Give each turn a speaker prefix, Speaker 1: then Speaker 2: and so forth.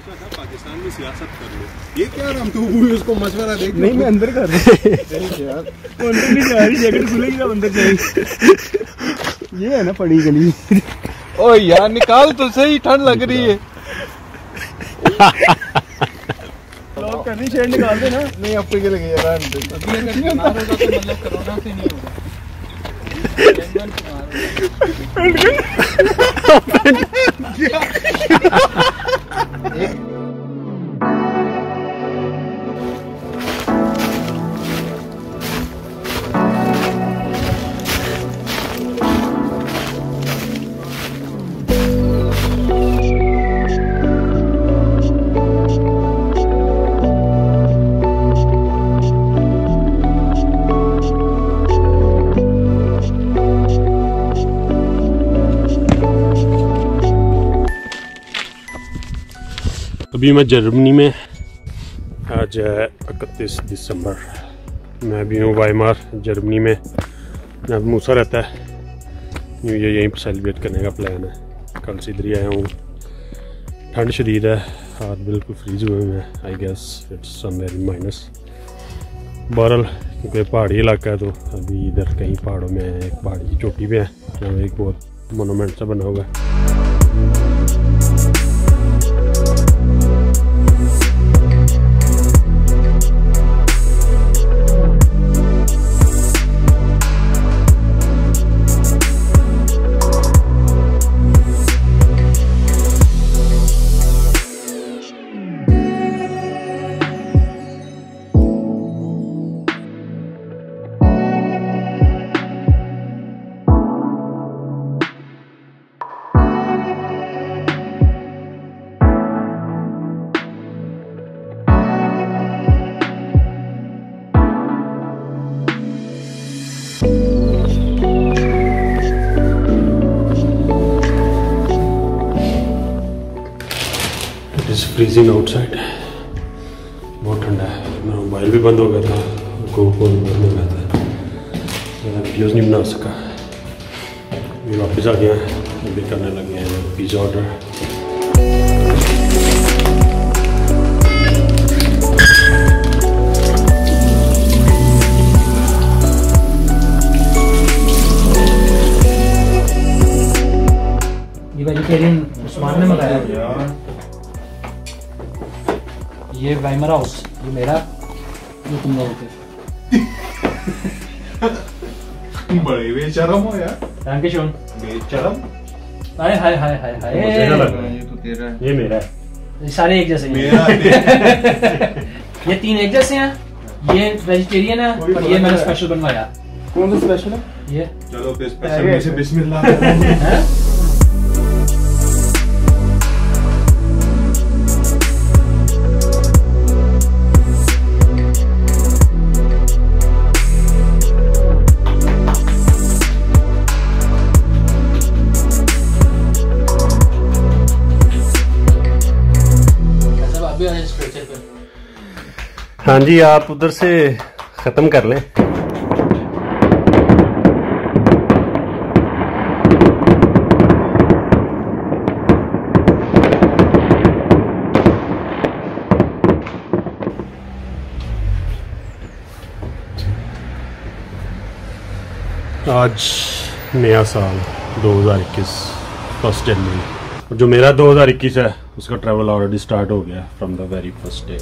Speaker 1: सोचा था पाकिस्तान में सियासत कर लो। ये क्या राम तू उसको मशवरा दे?
Speaker 2: नहीं मैं अंदर कर यार वो अंदर नहीं जा रही, जैकेट खुलेगी ना अंदर जाएगी। ये है ना पड़ी गली।
Speaker 1: ओ यार निकाल तो सही, ठंड लग रही है।
Speaker 2: लॉक करनी, शेड निकाल दे ना।
Speaker 1: नहीं अब के लगे यार
Speaker 3: अभी अगर बीमार होगा तो मतलब कोरोना से नहीं होगा।
Speaker 4: अभी मैं जर्मनी में, आज है 31 दिसंबर। मैं अभी हूँ वाइमार जर्मनी में। जहाँ मूसा रहता है, न्यू ईयर यहीं पर सेलिब्रेट करने का प्लान है। कल से इधर ही आया हूँ। ठंड शदीद है, हाथ बिल्कुल फ्रीज हुए हैं। I guess it's somewhere in minus. बहरहाल क्योंकि पहाड़ी इलाका है तो अभी इधर कहीं पहाड़ों में एक पहाड़ी की चोटी पे है जहाँ एक बहुत मोनूमेंट सा बना हुआ है। फ्रीजिंग आउटसाइड, बहुत ठंडा है। मेरा मोबाइल भी बंद हो गया था, GoPro भी बंद हो गया था, वीडियोज़ नहीं बना सका। ये वापस आ गया है, अभी करने लगे हैं पिज़्ज़ा ऑर्डर।
Speaker 3: ये वेजिटेरियन उस्मान ने मंगाया। ये वाइमर हाउस, ये मेरा, ये तुम लोगों के।
Speaker 1: बड़े बेशरम हो यार।
Speaker 3: Thank you shown.
Speaker 1: बेशरम।
Speaker 3: हाय हाय हाय हाय हाय।
Speaker 4: ये
Speaker 1: तो तेरा है।
Speaker 4: ये मेरा है।
Speaker 3: ये सारे एक जैसे हैं। ये तीन एक जैसे हैं। ये वेजिटेरियन है और ये मैंने स्पेशल बनवाया।
Speaker 2: कौन सा स्पेशल है
Speaker 3: ये?
Speaker 1: चलो फिर स्पेशल में से बिस्मिल्लाह।
Speaker 4: हाँ जी, आप उधर से ख़त्म कर लें। आज नया साल 2021 1 जनवरी, जो मेरा 2021 है उसका ट्रैवल ऑलरेडी स्टार्ट हो गया from the very first day.